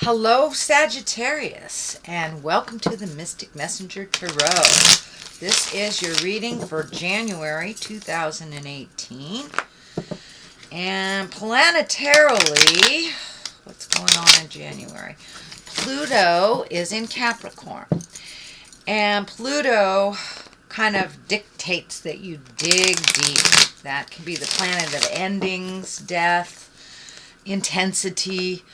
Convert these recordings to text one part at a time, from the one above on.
Hello, Sagittarius, and welcome to the Mystic Messenger Tarot. This is your reading for January 2018. And planetarily, what's going on in January? Pluto is in Capricorn. And Pluto kind of dictates that you dig deep. That can be the planet of endings, death, intensity.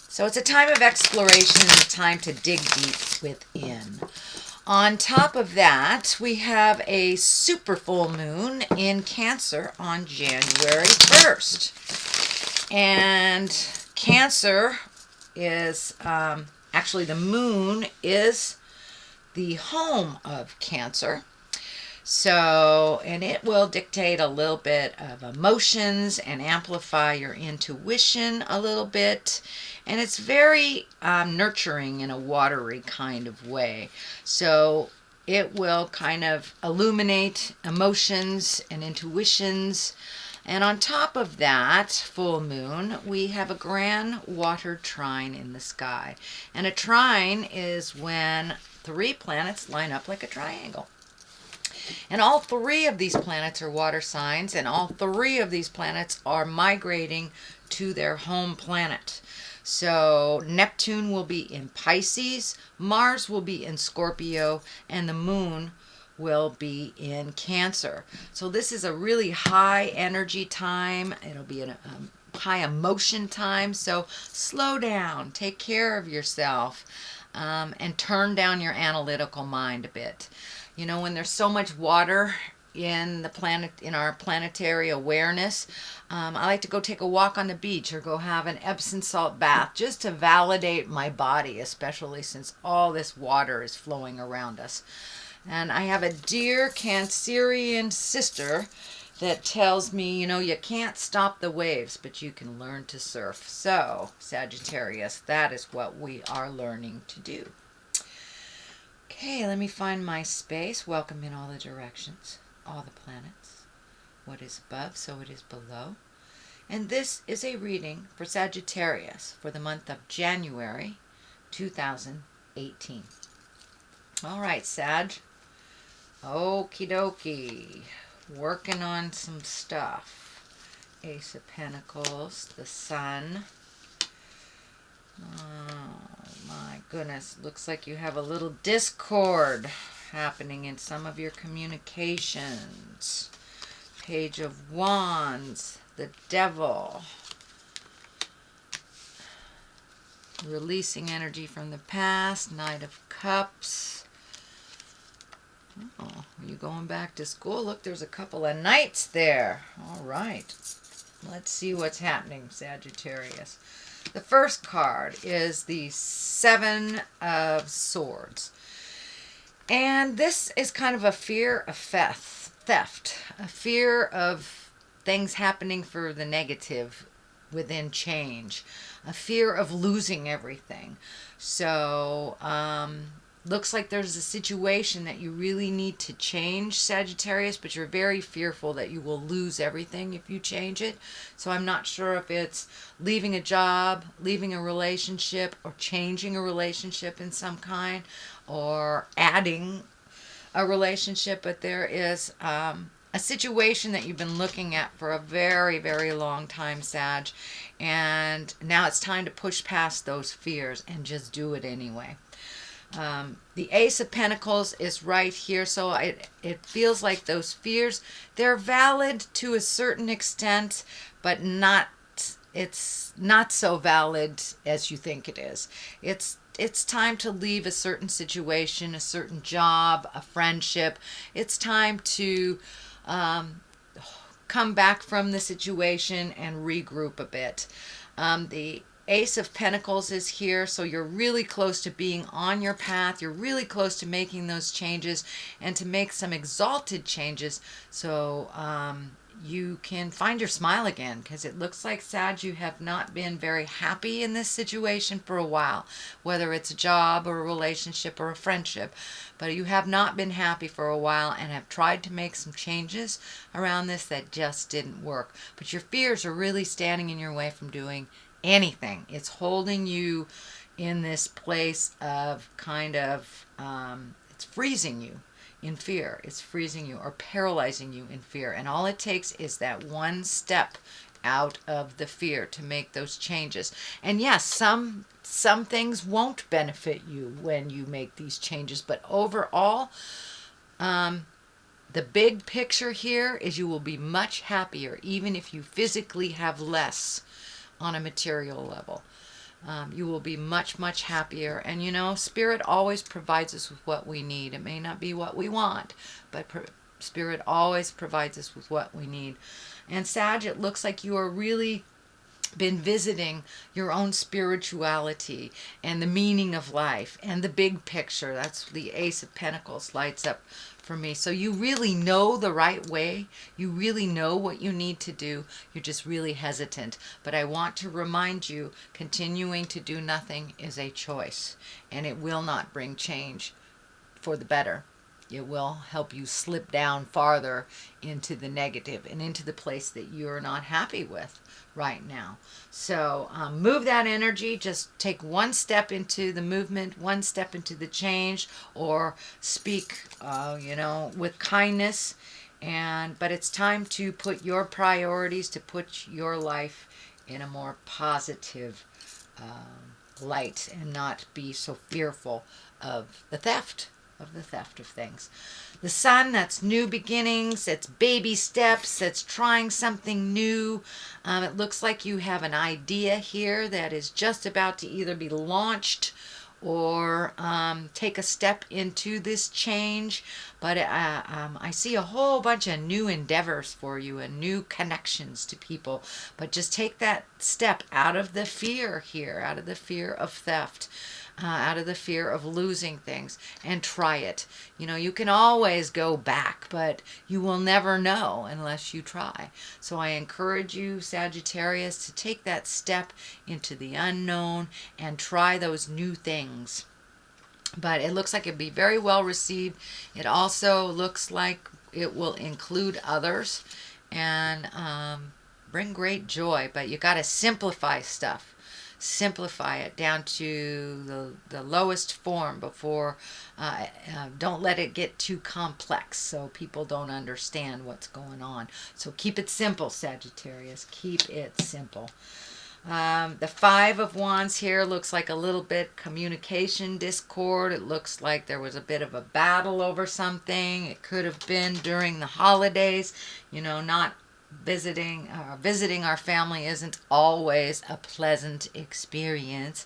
So it's a time of exploration and a time to dig deep within. On top of that, we have a super full moon in Cancer on January 1st. And Cancer is, actually the moon is the home of Cancer. So, and it will dictate a little bit of emotions and amplify your intuition a little bit. And it's very nurturing in a watery kind of way. So it will kind of illuminate emotions and intuitions. And on top of that full moon, we have a grand water trine in the sky. And a trine is when three planets line up like a triangle. And all three of these planets are water signs, and all three of these planets are migrating to their home planet. So Neptune will be in Pisces, Mars will be in Scorpio, and the moon will be in Cancer. So this is a really high energy time. It'll be a high emotion time. So slow down, take care of yourself, and turn down your analytical mind a bit. You know, when there's so much water in the planet, in our planetary awareness, I like to go take a walk on the beach or go have an Epsom salt bath just to validate my body, especially since all this water is flowing around us. And I have a dear Cancerian sister that tells me, you know, you can't stop the waves, but you can learn to surf. So, Sagittarius, that is what we are learning to do. Okay, let me find my space. Welcome in all the directions, all the planets. What is above, so it is below. And this is a reading for Sagittarius for the month of January 2018. All right, Sag. Okie dokie. Working on some stuff. Ace of Pentacles, the Sun. Oh my goodness, looks like you have a little discord happening in some of your communications. Page of Wands, the Devil. Releasing energy from the past, Knight of Cups. Oh, are you going back to school? Look, there's a couple of knights there. All right. Let's see what's happening, Sagittarius. The first card is the Seven of Swords. And this is kind of a fear of theft, a fear of things happening for the negative within change, a fear of losing everything. So, looks like there's a situation that you really need to change, Sagittarius, but you're very fearful that you will lose everything if you change it. So I'm not sure if it's leaving a job, leaving a relationship, or changing a relationship in some kind, or adding a relationship. But there is a situation that you've been looking at for a very, very long time, Sag. And now it's time to push past those fears and just do it anyway. The Ace of Pentacles is right here, so it feels like those fears, they're valid to a certain extent, but it's not so valid as you think it is. It's time to leave a certain situation, a certain job, a friendship. It's time to come back from the situation and regroup a bit. The Ace of Pentacles is here, so you're really close to being on your path. You're really close to making those changes and to make some exalted changes so you can find your smile again, because it looks like, Sag, you have not been very happy in this situation for a while, whether it's a job or a relationship or a friendship. But you have not been happy for a while and have tried to make some changes around this that just didn't work. But your fears are really standing in your way from doing anything. It's holding you in this place of it's freezing you in fear. It's freezing you or paralyzing you in fear. And all it takes is that one step out of the fear to make those changes. And yes, some things won't benefit you when you make these changes, but overall, the big picture here is you will be much happier, even if you physically have less on a material level. You will be much, much happier. And you know, Spirit always provides us with what we need. It may not be what we want, but Spirit always provides us with what we need. And Sag, it looks like you are really been visiting your own spirituality and the meaning of life and the big picture. That's the Ace of Pentacles lights up for me. So you really know the right way. You really know what you need to do. You're just really hesitant. But I want to remind you, continuing to do nothing is a choice, and it will not bring change for the better. It will help you slip down farther into the negative and into the place that you're not happy with right now. So move that energy. Just take one step into the movement, one step into the change, or speak, with kindness. But it's time to put your priorities, to put your life in a more positive light and not be so fearful of the theft of things. The Sun, that's new beginnings, that's baby steps, that's trying something new. It looks like you have an idea here that is just about to either be launched or take a step into this change. But I see a whole bunch of new endeavors for you and new connections to people. But just take that step out of the fear here, out of the fear of theft, out of the fear of losing things, and try it. You can always go back, but you will never know unless you try. So I encourage you, Sagittarius, to take that step into the unknown and try those new things. But it looks like it'd be very well received. It also looks like it will include others and bring great joy. But you got to simplify stuff. Simplify it down to the lowest form before, don't let it get too complex so people don't understand what's going on. So keep it simple, Sagittarius. Keep it simple. The Five of Wands here looks like a little bit communication discord. It looks like there was a bit of a battle over something. It could have been during the holidays. Not visiting our family isn't always a pleasant experience.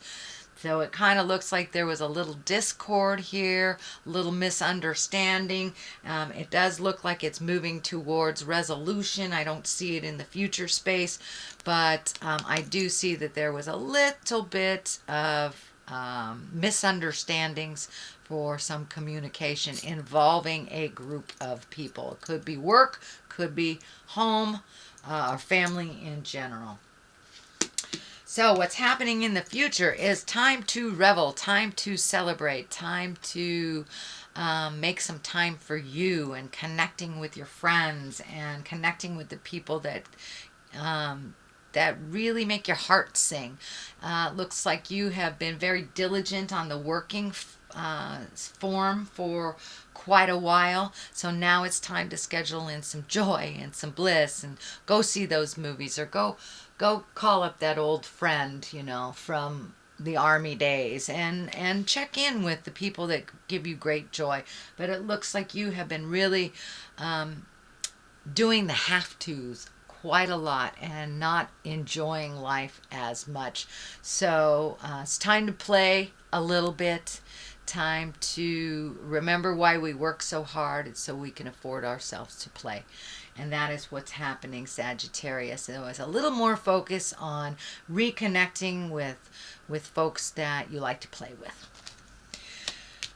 So it kind of looks like there was a little discord here, a little misunderstanding. It does look like it's moving towards resolution. I don't see it in the future space, but I do see that there was a little bit of misunderstandings for some communication involving a group of people. It could be work, could be home, or family in general. So what's happening in the future is time to revel, time to celebrate, time to make some time for you and connecting with your friends and connecting with the people that really make your heart sing. Looks like you have been very diligent on the working form for quite a while, so now it's time to schedule in some joy and some bliss and go see those movies or go call up that old friend from the army days and check in with the people that give you great joy. But it looks like you have been really doing the have-tos quite a lot and not enjoying life as much. So it's time to play a little bit. Time to remember why we work so hard. It's so we can afford ourselves to play. And that is what's happening, Sagittarius. There was a little more focus on reconnecting with folks that you like to play with.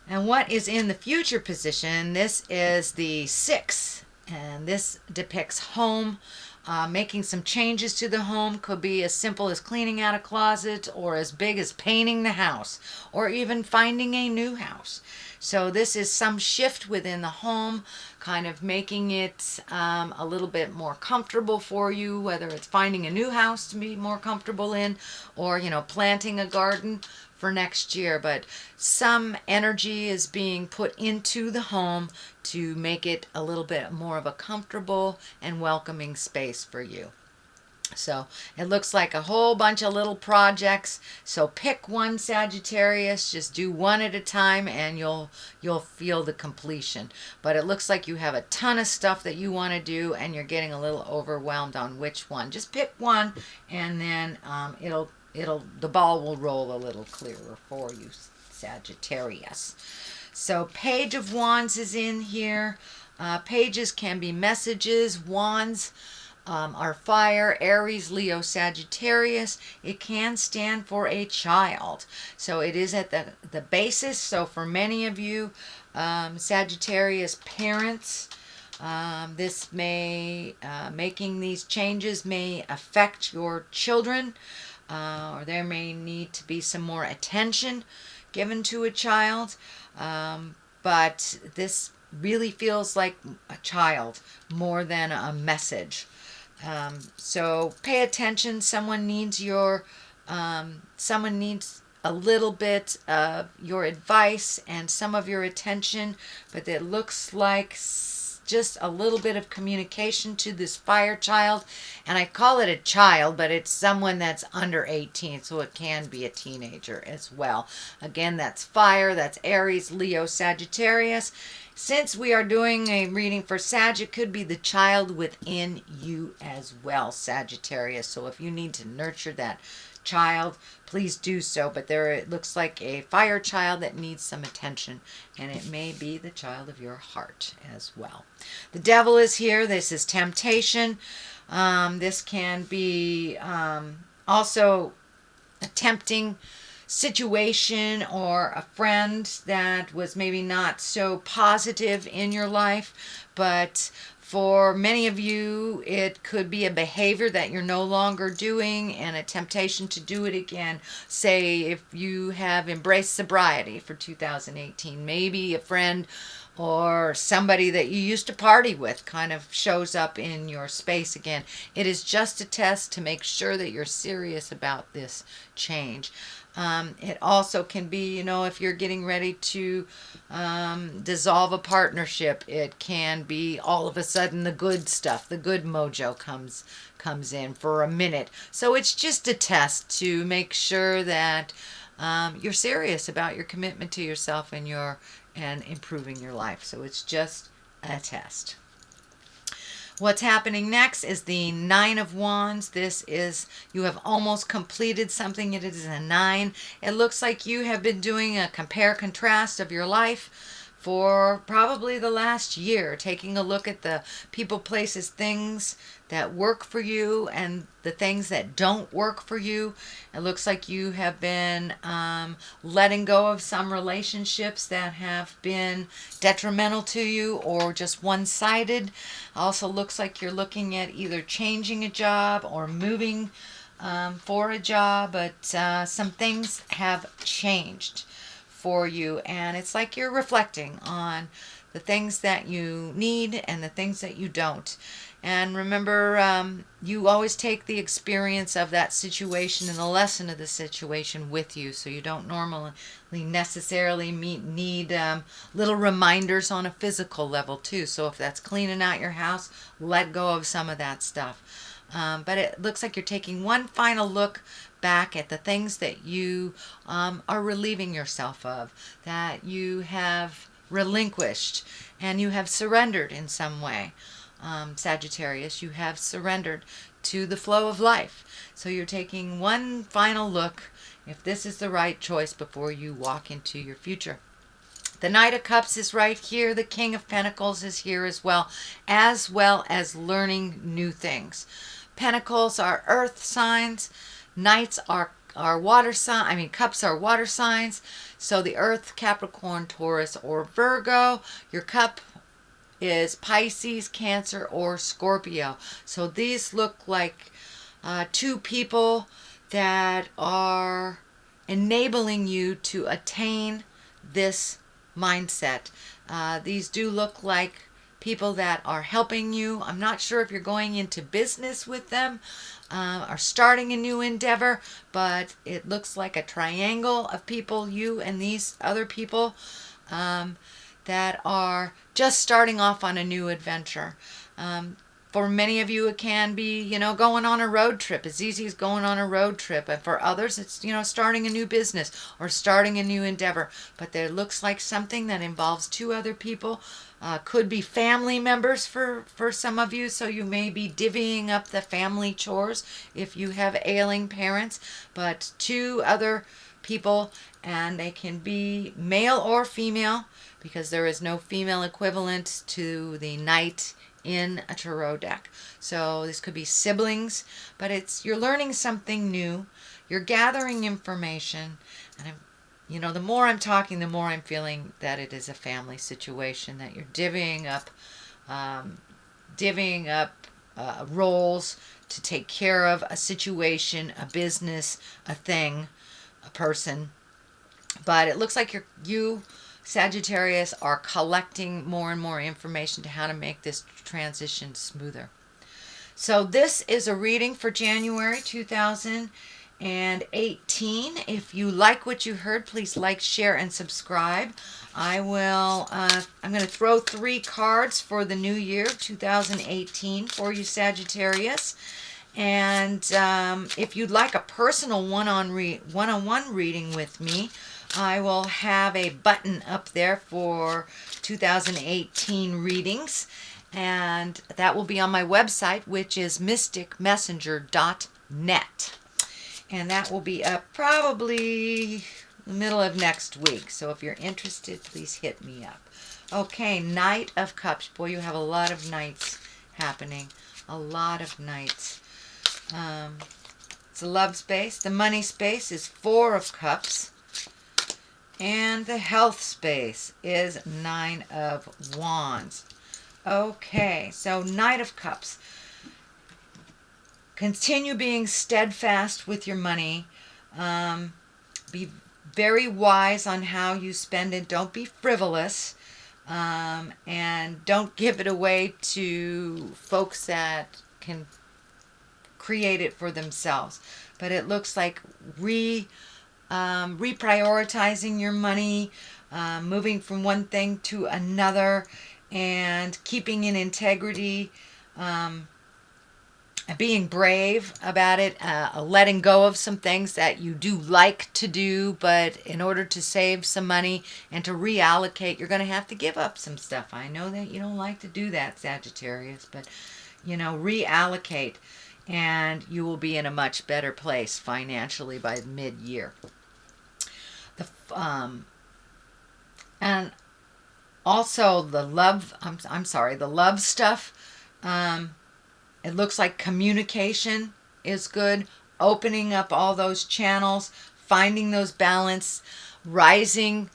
And what is in the future position? This is the 6, and this depicts home. Making some changes to the home could be as simple as cleaning out a closet or as big as painting the house or even finding a new house. So this is some shift within the home. kind of making it a little bit more comfortable for you, whether it's finding a new house to be more comfortable in, or, you know, planting a garden for next year. But some energy is being put into the home to make it a little bit more of a comfortable and welcoming space for you. So it looks like a whole bunch of little projects. So pick one, Sagittarius, just do one at a time and you'll feel the completion. But it looks like you have a ton of stuff that you want to do and you're getting a little overwhelmed on which one. Just pick one and then the ball will roll a little clearer for you, Sagittarius. So Page of Wands is in here. Pages can be messages. Wands are fire, Aries, Leo, Sagittarius. It can stand for a child. So it is at the basis. So for many of you, Sagittarius parents, this may, making these changes may affect your children, or there may need to be some more attention given to a child. But this really feels like a child more than a message. So pay attention. Someone needs a little bit of your advice and some of your attention, but it looks like just a little bit of communication to this fire child. And I call it a child, but it's someone that's under 18, so it can be a teenager as well. Again, that's fire, that's Aries, Leo, Sagittarius. Since we are doing a reading for Sag, it could be the child within you as well, Sagittarius. So if you need to nurture that child, please do so. But there, it looks like a fire child that needs some attention, and it may be the child of your heart as well. The devil is here. This is temptation. This can be also a tempting situation or a friend that was maybe not so positive in your life, but for many of you it could be a behavior that you're no longer doing and a temptation to do it again. Say if you have embraced sobriety for 2018, maybe a friend or somebody that you used to party with kind of shows up in your space again. It is just a test to make sure that you're serious about this change. It also can be, you know, if you're getting ready to dissolve a partnership, it can be all of a sudden the good stuff, the good mojo comes in for a minute. So it's just a test to make sure that you're serious about your commitment to yourself and improving your life. So it's just a test. What's happening next is the Nine of Wands. This is, you have almost completed something. It is a 9. It looks like you have been doing a compare-contrast of your life for probably the last year, taking a look at the people, places, things that work for you and the things that don't work for you. It looks like you have been letting go of some relationships that have been detrimental to you or just one-sided. Also looks like you're looking at either changing a job or moving for a job, but some things have changed for you, and it's like you're reflecting on the things that you need and the things that you don't. And remember, you always take the experience of that situation and the lesson of the situation with you, so you don't normally necessarily need little reminders on a physical level too. So if that's cleaning out your house, let go of some of that stuff. But it looks like you're taking one final look back at the things that you are relieving yourself of, that you have relinquished and you have surrendered in some way. Sagittarius, you have surrendered to the flow of life. So you're taking one final look if this is the right choice before you walk into your future. The Knight of Cups is right here. The King of Pentacles is here as well as learning new things. Pentacles are earth signs. Knights are water sign. Cups are water signs. So the Earth, Capricorn, Taurus, or Virgo. Your cup is Pisces, Cancer, or Scorpio. So these look like two people that are enabling you to attain this mindset. These do look like people that are helping you. I'm not sure if you're going into business with them or starting a new endeavor, but it looks like a triangle of people, you and these other people that are just starting off on a new adventure. For many of you, it can be, going on a road trip, as easy as going on a road trip. And for others, it's, starting a new business or starting a new endeavor. But there looks like something that involves two other people. Could be family members for some of you. So you may be divvying up the family chores if you have ailing parents. But two other people, and they can be male or female, because there is no female equivalent to the knight in a tarot deck. So this could be siblings, but you're learning something new. You're gathering information, and the more I'm talking, the more I'm feeling that it is a family situation, that you're divvying up roles to take care of a situation, a business, a thing, a person. But it looks like you Sagittarius are collecting more and more information to how to make this transition smoother. So this is a reading for January 2018. If you like what you heard, please like, share, and subscribe. I'm going to throw 3 cards for the new year 2018 for you, Sagittarius. And if you'd like a personal one-on-one reading with me, I will have a button up there for 2018 readings, and that will be on my website, which is mysticmessenger.net, and that will be up probably the middle of next week. So if you're interested, please hit me up. Okay, Knight of Cups. Boy, you have a lot of knights happening. A lot of knights. It's a love space. The money space is 4 of Cups. And the health space is 9 of Wands. Okay, so Knight of Cups. Continue being steadfast with your money. Be very wise on how you spend it. Don't be frivolous. And don't give it away to folks that can create it for themselves. But it looks like reprioritizing your money, moving from one thing to another, and keeping in integrity, being brave about it, letting go of some things that you do like to do, but in order to save some money and to reallocate, you're going to have to give up some stuff. I know that you don't like to do that, Sagittarius, but reallocate, and you will be in a much better place financially by mid-year. And also the love, the love stuff, it looks like communication is good, opening up all those channels, finding those balance, rising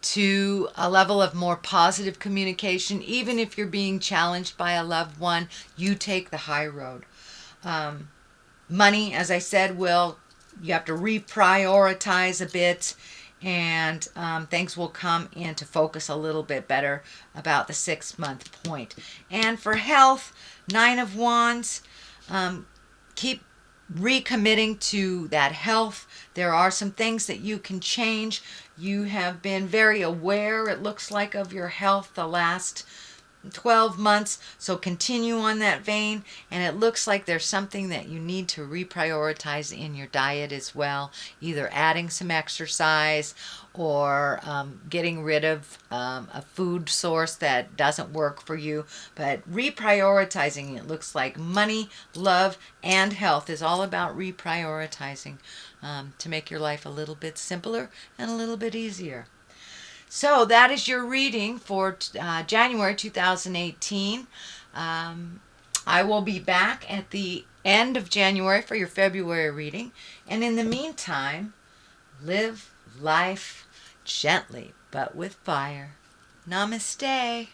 to a level of more positive communication. Even if you're being challenged by a loved one, you take the high road. Money, as I said, you have to reprioritize a bit, and things will come into focus a little bit better about the 6-month point. And for health, 9 of Wands, keep recommitting to that health. There are some things that you can change. You have been very aware, it looks like, of your health the last 12 months, so continue on that vein. And it looks like there's something that you need to reprioritize in your diet as well, either adding some exercise or getting rid of a food source that doesn't work for you. But reprioritizing, it looks like money, love, and health is all about reprioritizing to make your life a little bit simpler and a little bit easier. So that is your reading for January 2018. I will be back at the end of January for your February reading. And in the meantime, live life gently but with fire. Namaste.